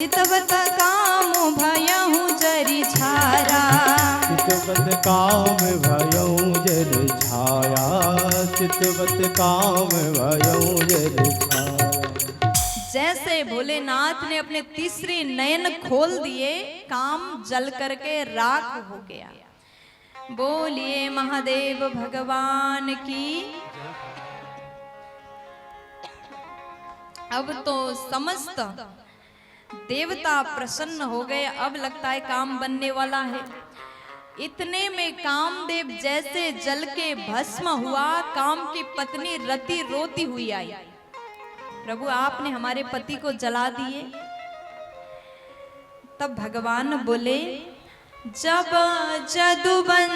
चितवत काम भयहु जरि छाया, चितवत काम भयहु जरि छाया, चितवत काम भयहु जरि छाया। जैसे भोलेनाथ ने अपने तीसरे नयन खोल दिए, काम जल करके राख हो गया। बोलिए महादेव भगवान की। अब तो समस्त देवता प्रसन्न हो गए। अब लगता है काम बनने वाला है। इतने में कामदेव जैसे जल के भस्म हुआ, काम की पत्नी रति रोती हुई आई। प्रभु आपने हमारे पति को जला दिए। तब भगवान बोले, जब जदुवंशा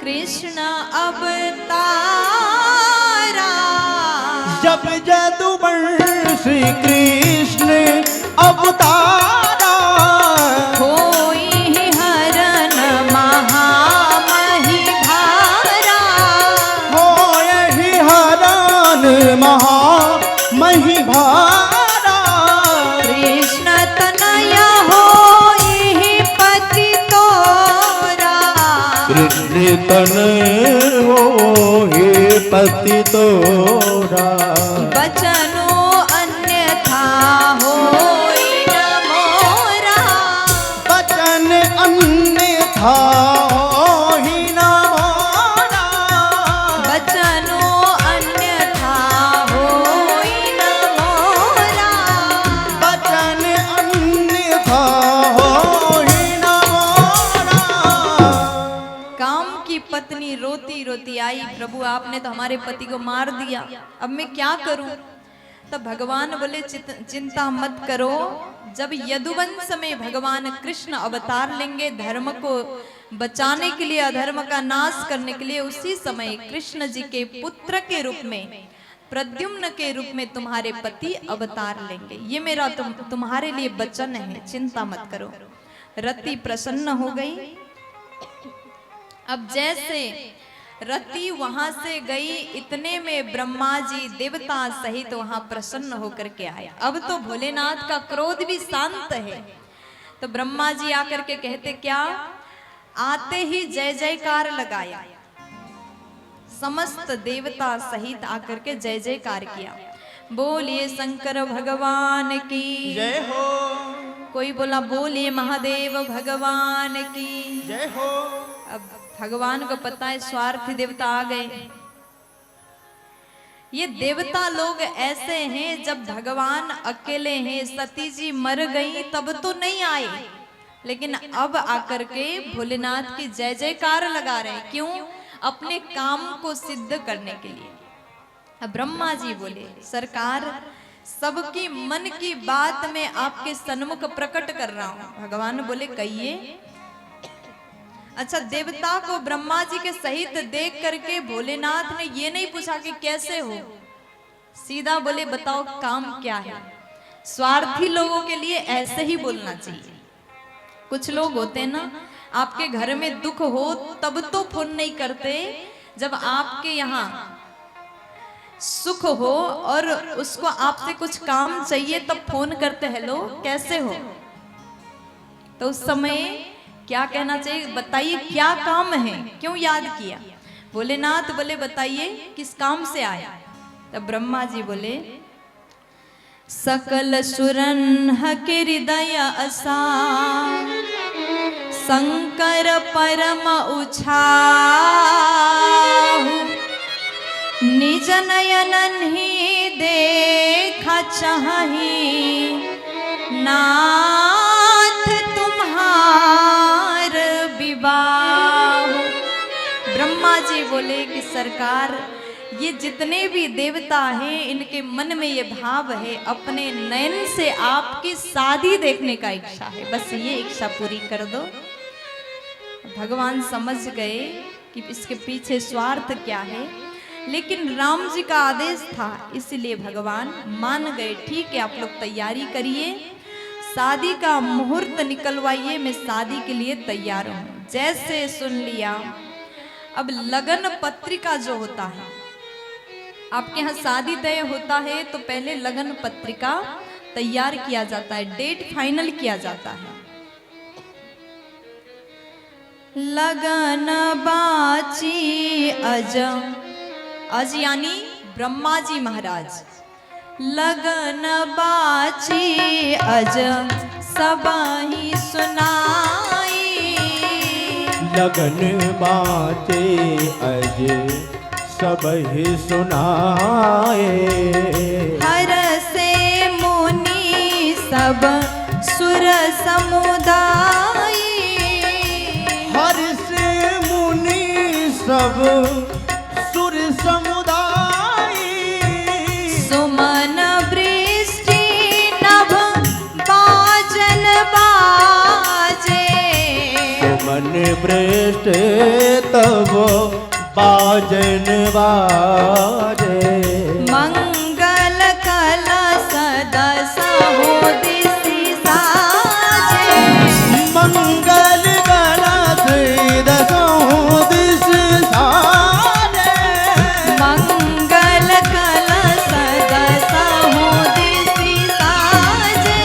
कृष्ण अवतारा, जब जदुवंशी कृष्ण अवतारा, होई हरण महामहि भारा, होय हरण महामहि भारा, कृष्ण तनय होई पति तोरा, कृष्ण तन हो हे पति तोरा, बचनो अन्यथा होई न मोरा, बचन अन्यथा होहि न मोरा, बचनो अन्यथा होई न मोरा। बचन अन्यथा होहि न मोरा। काम की पत्नी रोती रोती आई, प्रभु आपने तो हमारे पति को मार दिया, अब मैं क्या करूं? तब भगवान बोले, चिंता मत करो। जब यदुवंश में भगवान कृष्ण अवतार लेंगे धर्म को बचाने के लिए, अधर्म का नाश करने के लिए, उसी समय कृष्ण जी के पुत्र के रूप में, प्रद्युम्न के रूप में तुम्हारे पति अवतार लेंगे। ये मेरा तुम्हारे लिए वचन है, चिंता मत करो। रति प्रसन्न हो गई। अब जैसे रति वहां से गई, इतने में ब्रह्मा जी देवता सहित वहां प्रसन्न होकर के आए। अब तो भोलेनाथ का क्रोध भी शांत है। तो ब्रह्मा जी आकर के कहते क्या? आते ही जय जयकार लगाया। समस्त देवता सहित आकर के जय जयकार किया। बोलिए शंकर भगवान की जय हो, कोई बोला बोलिए महादेव भगवान की जय हो। अब भगवान को पता है स्वार्थी देवता आ गए। ये देवता लोग ऐसे हैं, जब भगवान अकेले हैं, सती जी मर गई तब तो नहीं आए, लेकिन अब आकर के भोलेनाथ की जय जयकार लगा रहे हैं। क्यों? अपने काम को सिद्ध करने के लिए। अब ब्रह्मा जी बोले, सरकार सबकी मन की बात मैं आपके सन्मुख प्रकट कर रहा हूं। भगवान बोले कहिए। अच्छा, देवता को ब्रह्मा जी के सहित देख करके भोलेनाथ ने ये नहीं पूछा कि कैसे हो, सीधा बोले बताओ काम क्या है। स्वार्थी लोगों के लिए ऐसे ही बोलना चाहिए। कुछ लोग होते हैं ना, आपके घर में दुख हो तब तो फोन नहीं करते, जब आपके यहाँ सुख हो और उसको आपसे कुछ काम चाहिए तब फोन करते, हेलो कैसे हो। तो उस समय क्या कहना चाहिए? बताइए क्या काम है, क्यों याद किया? भोलेनाथ बोले बताइए किस काम से आया। तब ब्रह्मा जी बोले, सकल सुरन हके हृदय असा, शंकर परम उछाहु, निज नयनन ही देखा चाहि, नाथ तुम्हार विवाह। ब्रह्मा जी बोले कि सरकार, ये जितने भी देवता हैं इनके मन में ये भाव है, अपने नयन से आपकी शादी देखने का इच्छा है, बस ये इच्छा पूरी कर दो। भगवान समझ गए कि इसके पीछे स्वार्थ क्या है, लेकिन राम जी का आदेश था, इसलिए भगवान मान गए। ठीक है, आप लोग तैयारी करिए, शादी का मुहूर्त निकलवाइए, मैं शादी के लिए तैयार हूं। जैसे सुन लिया, अब लगन पत्रिका जो होता है आपके यहाँ शादी तय होता है तो पहले लगन पत्रिका तैयार किया जाता है, डेट फाइनल किया जाता है। लगन बाची अज, अज यानी ब्रह्मा जी महाराज। लगन बाची अज सबहि सुनाई, लगन बाचे अज सबहि सुनाए। हर से मुनि सब सुर समुदाय, हर्ष मुनि सब सुर समुदाय। सुमन वृष्टि नभ बाजन बाजे, सुमन वृष्ट तब बाजन बाजे। मंगल कलश दसहु दिशि साजे, मंगल कलश दसहु दिशि साजे। मंगल कलश दसहु दिशि साजे।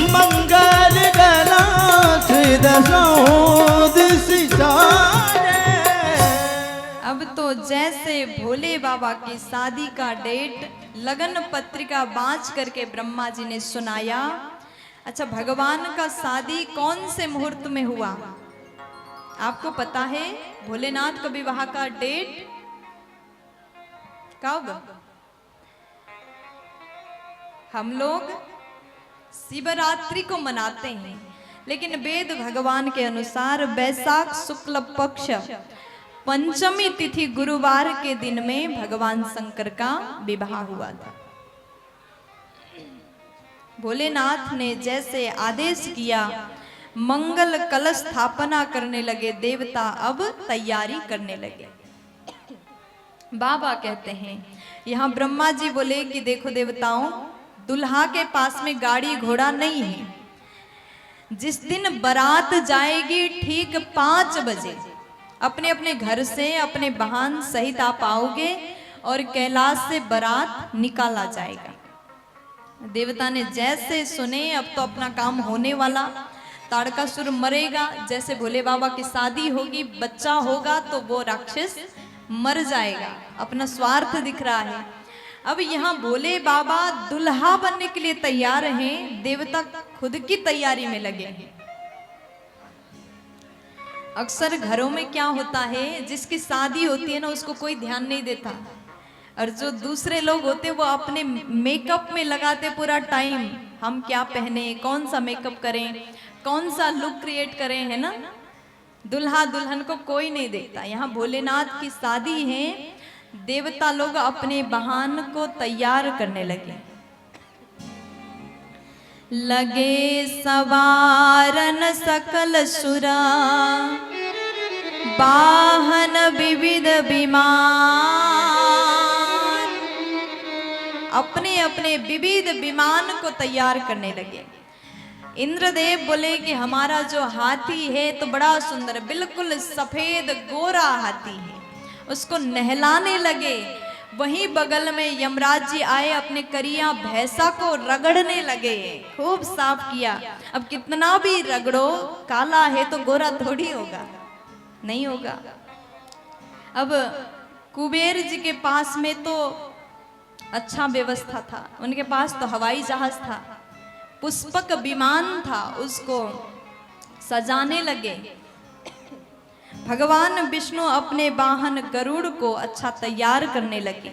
मंगल कलश दसहु दिशि साजे। अब तो जैसे भोले बाबा की शादी का डेट लगन पत्रिका बाँच करके ब्रह्मा जी ने सुनाया। अच्छा, भगवान का शादी कौन से मुहूर्त में हुआ आपको पता है? भोलेनाथ का विवाह का डेट कब? हम लोग शिवरात्रि को मनाते हैं, लेकिन वेद भगवान के अनुसार वैशाख शुक्ल पक्ष पंचमी तिथि गुरुवार के दिन में भगवान शंकर का विवाह हुआ था। भोलेनाथ ने जैसे आदेश किया, मंगल कलश स्थापना करने लगे देवता, अब तैयारी करने लगे। बाबा कहते हैं, यहाँ ब्रह्मा जी बोले कि देखो देवताओं, दुल्हा के पास में गाड़ी घोड़ा नहीं है। जिस दिन बारात जाएगी ठीक 5 बजे अपने अपने घर से अपने वाहन सहित आप आओगे और कैलाश से बारात निकाला जाएगा। देवता ने जैसे सुने, अब तो अपना काम होने वाला, ताड़कासुर मरेगा। जैसे भोले बाबा की शादी होगी, बच्चा होगा तो वो राक्षस मर जाएगा। अपना स्वार्थ दिख रहा है। अब यहाँ भोले बाबा दुल्हा बनने के लिए तैयार हैं, देवता खुद की तैयारी में लगे हैं। अक्सर घरों में क्या होता है, जिसकी शादी होती है ना उसको कोई ध्यान नहीं देता, और जो दूसरे लोग होते हैं वो अपने मेकअप में लगाते पूरा टाइम। हम क्या पहने, कौन सा मेकअप करें, कौन सा लुक क्रिएट करें, है ना। दुल्हा दुल्हन को कोई नहीं देखता। यहाँ भोलेनाथ की शादी है, देवता लोग अपने वाहन को तैयार करने लगे। लगे सवारन सकल सुरा, वाहन विविध विमान। अपने अपने विविध विमान को तैयार करने लगे। इंद्रदेव बोले कि हमारा जो हाथी है तो बड़ा सुंदर, बिल्कुल सफेद गोरा हाथी है, उसको नहलाने लगे। वहीं बगल में यमराज जी आए, अपने करिया भैंसा को रगड़ने लगे, खूब साफ किया। अब कितना भी रगड़ो, काला है तो गोरा थोड़ी होगा, नहीं होगा। अब कुबेर जी के पास में तो अच्छा व्यवस्था था, उनके पास तो हवाई जहाज था, पुष्पक विमान था, उसको सजाने लगे। भगवान विष्णु अपने वाहन गरुड़ को अच्छा तैयार करने लगे।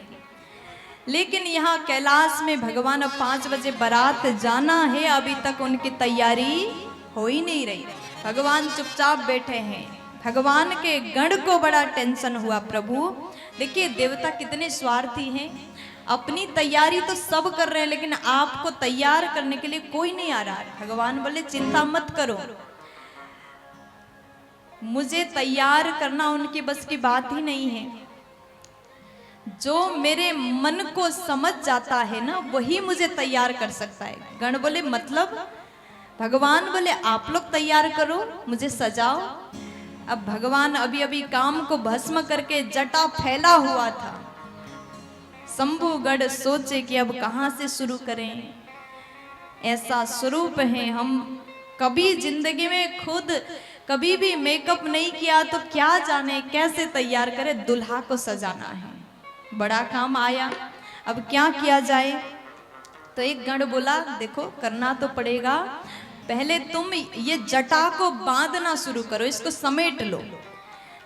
लेकिन यहाँ कैलाश में भगवान अब 5 बजे बारात जाना है, अभी तक उनकी तैयारी हो ही नहीं रही। भगवान चुपचाप बैठे हैं। भगवान के गण को बड़ा टेंशन हुआ, प्रभु देखिए देवता कितने स्वार्थी हैं, अपनी तैयारी तो सब कर रहे हैं लेकिन आपको तैयार करने के लिए कोई नहीं आ रहा है। भगवान बोले चिंता मत करो, मुझे तैयार करना उनकी बस की बात ही नहीं है। जो मेरे मन को समझ जाता है ना वही मुझे तैयार कर सकता है। गण बोले मतलब? भगवान बोले आप लोग तैयार करो, मुझे सजाओ। अब भगवान अभी अभी काम को भस्म करके जटा फैला हुआ था, शंभुगढ़ सोचे कि अब कहाँ से शुरू करें। ऐसा स्वरूप है, हम कभी जिंदगी में खुद कभी भी मेकअप नहीं किया तो क्या जाने कैसे तैयार करे, दुल्हा को सजाना है, बड़ा काम आया। अब क्या किया जाए? तो एक गण बोला देखो करना तो पड़ेगा, पहले तुम ये जटा को बांधना शुरू करो, इसको समेट लो।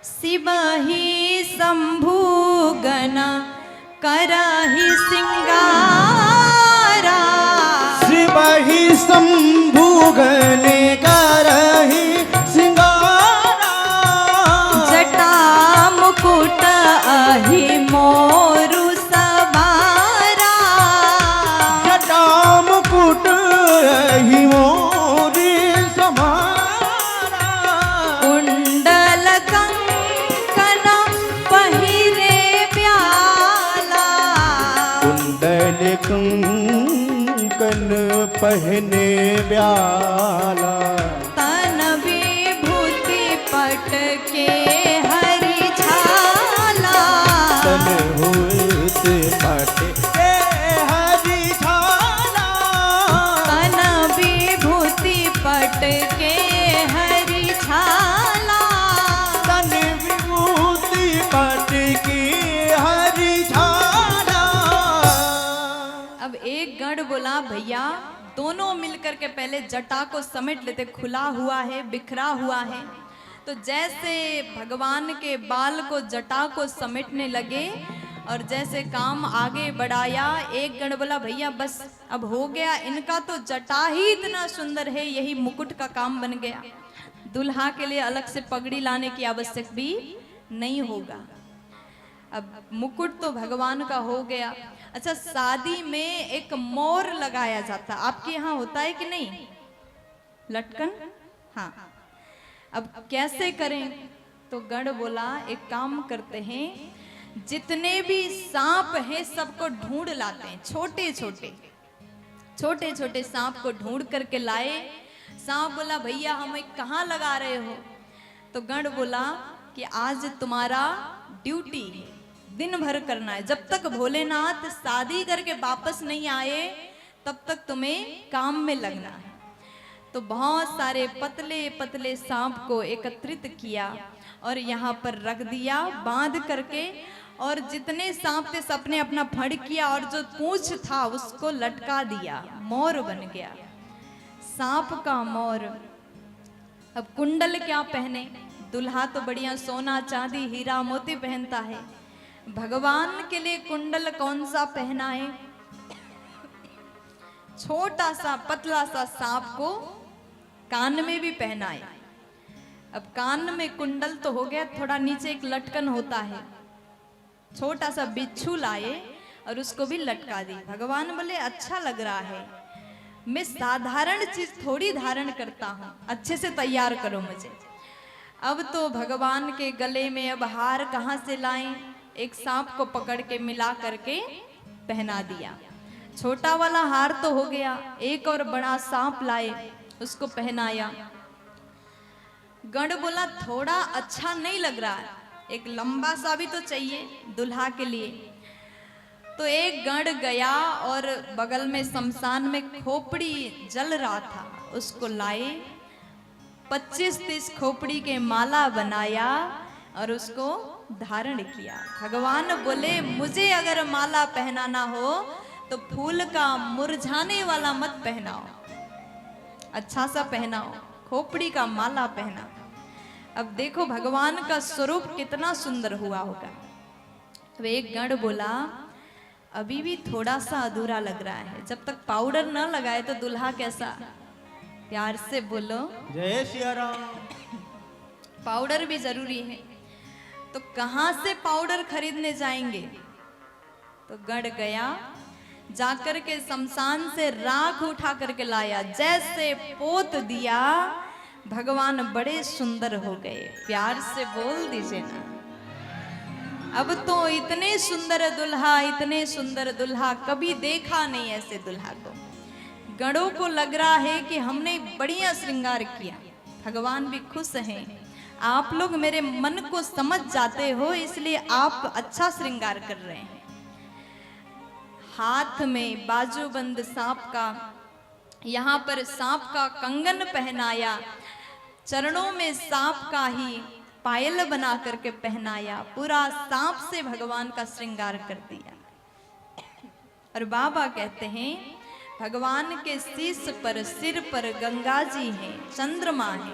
शिवहि शंभु गण करहि सिंगारा, शिवहि शंभु गण करहि सिंगारा, जटा मुकुट अहि मोरु सवारा, जटा मुकुट अहि मोरु सवारा, कुंडल कंकन पहिरे ब्याला, कुंडल कंकन पहने ब्याला, तन विभूति पट के हरि छाला, तन होत पट के हरि छाला, तन विभूति पट के हरि छाला, तन विभूति पट के हरि छाला। अब एक गण बोला भैया दोनों मिलकर के पहले जटा को समेट लेते, खुला हुआ है, बिखरा हुआ है। तो जैसे भगवान के बाल को जटा को समेटने लगे और जैसे काम आगे बढ़ाया, एक गण बोला भैया बस अब हो गया, इनका तो जटा ही इतना सुंदर है, यही मुकुट का काम बन गया, दुल्हा के लिए अलग से पगड़ी लाने की आवश्यक भी नहीं होगा। अब मुकुट तो भगवान का हो गया। अच्छा, शादी में एक मोर लगाया जाता, आपके यहाँ होता है कि नहीं? लटकन, हाँ। अब कैसे करें? तो गण बोला एक काम करते हैं, जितने भी सांप हैं सबको ढूंढ लाते हैं, छोटे छोटे सांप को ढूंढ करके लाए। सांप बोला भैया हमें कहाँ लगा रहे हो? तो गण बोला कि आज तुम्हारा ड्यूटी है, दिन भर करना है, जब तक भोलेनाथ शादी करके वापस नहीं आए तब तक तुम्हें काम में लगना है। तो बहुत सारे पतले पतले सांप को एकत्रित किया और यहाँ पर रख दिया बांध करके, और जितने सांप थे सबने अपना फड़ किया और जो पूंछ था उसको लटका दिया, मोर बन गया, सांप का मोर। अब कुंडल क्या पहने? दुल्हा तो बढ़िया सोना चांदी हीरा मोती पहनता है, भगवान के लिए कुंडल कौन सा पहना है? छोटा सा पतला सा सांप को कान में भी पहनाए। अब कान में कुंडल तो हो गया, थोड़ा नीचे एक लटकन होता है, छोटा सा बिच्छू लाए और उसको भी लटका दी। भगवान बोले अच्छा लग रहा है, मैं साधारण चीज थोड़ी धारण करता हूँ, अच्छे से तैयार करो मुझे। अब तो भगवान के गले में अब हार कहाँ से लाएं? एक सांप को पकड़ के मिला करके पहना दिया। छोटा वाला हार तो हो गया, एक और बड़ा सांप लाए उसको पहनाया। गण बोला थोड़ा अच्छा नहीं लग रहा है, एक लंबा सा भी तो चाहिए दुल्हा के लिए। तो एक गण गया और बगल में शमशान में खोपड़ी जल रहा था, उसको लाए, 25-30 खोपड़ी के माला बनाया और उसको धारण किया। भगवान बोले मुझे अगर माला पहनाना हो तो फूल का मुरझाने वाला मत पहनाओ, अच्छा सा पहनाओ, खोपड़ी का माला पहना। अब देखो भगवान का स्वरूप कितना सुंदर हुआ होगा। अब एक गण बोला अभी भी थोड़ा सा अधूरा लग रहा है, जब तक पाउडर न लगाए तो दुल्हा कैसा? प्यार से बोलो जय सिया राम। पाउडर भी जरूरी है, तो कहाँ से पाउडर खरीदने जाएंगे? तो गण गया, जाकर के शमशान से राख उठा करके लाया, जैसे पोत दिया भगवान बड़े सुंदर हो गए। प्यार से बोल दीजिए ना। अब तो इतने सुंदर दुल्हा, इतने सुंदर दुल्हा कभी देखा नहीं ऐसे दुल्हा को। गणों को लग रहा है कि हमने बढ़िया श्रृंगार किया, भगवान भी खुश हैं। आप लोग मेरे मन को समझ जाते हो, इसलिए आप अच्छा श्रृंगार कर रहे हैं। हाथ में बाजूबंद सांप का, यहाँ पर सांप का कंगन पहनाया, चरणों में सांप का ही पायल बना करके पहनाया, पूरा सांप से भगवान का श्रृंगार कर दिया। और बाबा कहते हैं भगवान के शीश पर, सिर पर गंगा जी हैं, चंद्रमा है,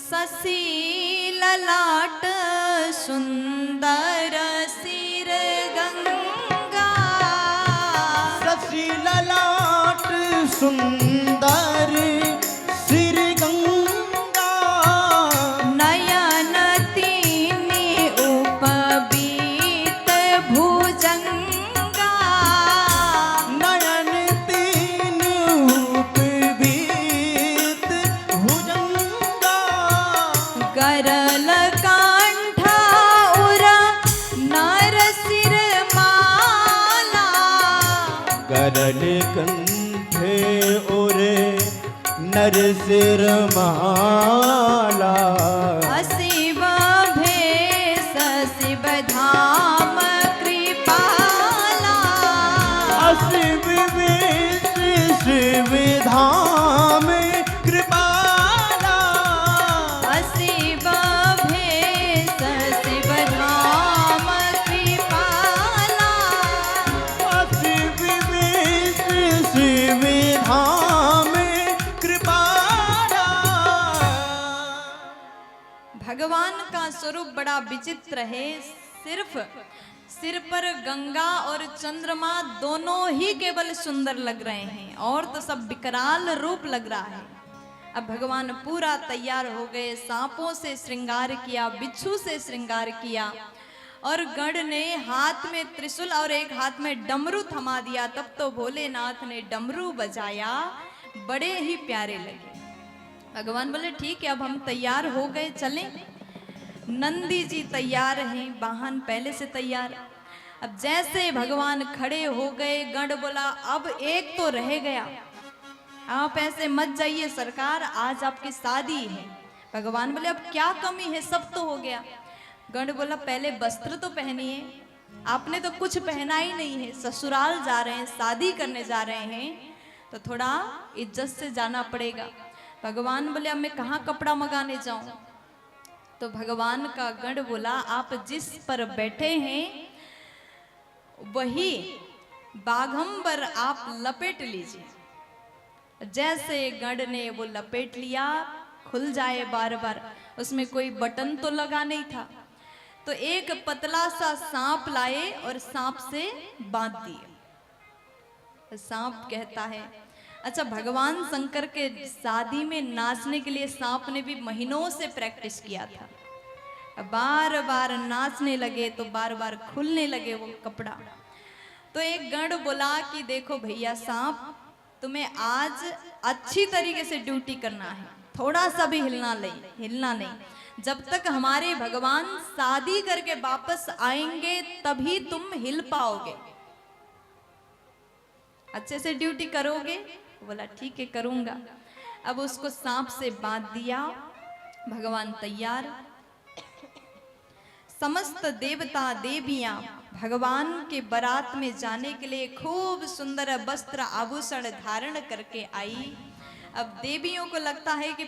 शशि ललाट सुंदर सिर गंगा, शशि ललाट सुंदर सिर गंगा, नयन तीन उपबीत भुजंगा, नयन तीन उपबीत भुजंगा, करल कंठ उर नर सिर माला, करल कंठे ओरे नर सिर माला, शिव भेष शिव धाम कृपाला, शिव वेश शिव धाम कृपाला, शिव भेष शिव धाम कृपाला, शिव वेश शिव धाम कृपाला। भगवान का स्वरूप बड़ा विचित्र है। सिर्फ सिर पर गंगा और चंद्रमा दोनों ही केवल सुंदर लग रहे हैं, और तो सब विकराल रूप लग रहा है। अब भगवान पूरा तैयार हो गए, सांपों से श्रृंगार किया, बिच्छू से श्रृंगार किया, और गण ने हाथ में त्रिशूल और एक हाथ में डमरू थमा दिया। तब तो भोलेनाथ ने डमरू बजाया, बड़े ही प्यारे लगे। भगवान बोले ठीक है, अब हम तैयार हो गए, चलें। नंदी जी तैयार हैं, वाहन पहले से तैयार। अब जैसे भगवान खड़े हो गए, गण बोला अब एक तो रह गया, आप ऐसे मत जाइए सरकार, आज आपकी शादी है। भगवान बोले अब क्या कमी है, सब तो हो गया। गण बोला पहले वस्त्र तो पहनिए, आपने तो कुछ पहना ही नहीं है, ससुराल जा रहे हैं, शादी करने जा रहे हैं, तो थोड़ा इज्जत से जाना पड़ेगा। भगवान बोले अब मैं कहाँ कपड़ा मंगाने जाऊं? तो भगवान का गण बोला आप जिस पर बैठे हैं वही बाघंबर आप लपेट लीजिए। जैसे गण ने वो लपेट लिया, खुल जाए बार बार, उसमें कोई बटन तो लगा नहीं था। तो एक पतला सा सांप लाए और सांप से बांध दिए। सांप कहता है अच्छा, भगवान शंकर के शादी में नाचने के लिए सांप ने भी महीनों से प्रैक्टिस किया था। बार बार नाचने लगे तो बार बार खुलने लगे वो कपड़ा। तो एक गण बोला कि देखो भैया सांप, तुम्हें आज अच्छी तरीके से ड्यूटी करना है, थोड़ा सा भी हिलना नहीं। जब तक हमारे भगवान शादी करके वापस आएंगे तभी तुम हिल पाओगे, अच्छे से ड्यूटी करोगे। बोला ठीक है करूंगा। अब उसको सांप से बांध दिया, भगवान तैयार। समस्त देवता देवियां भगवान के बारात में जाने के लिए खूब सुंदर वस्त्र आभूषण धारण करके आई। अब देवियों को लगता है कि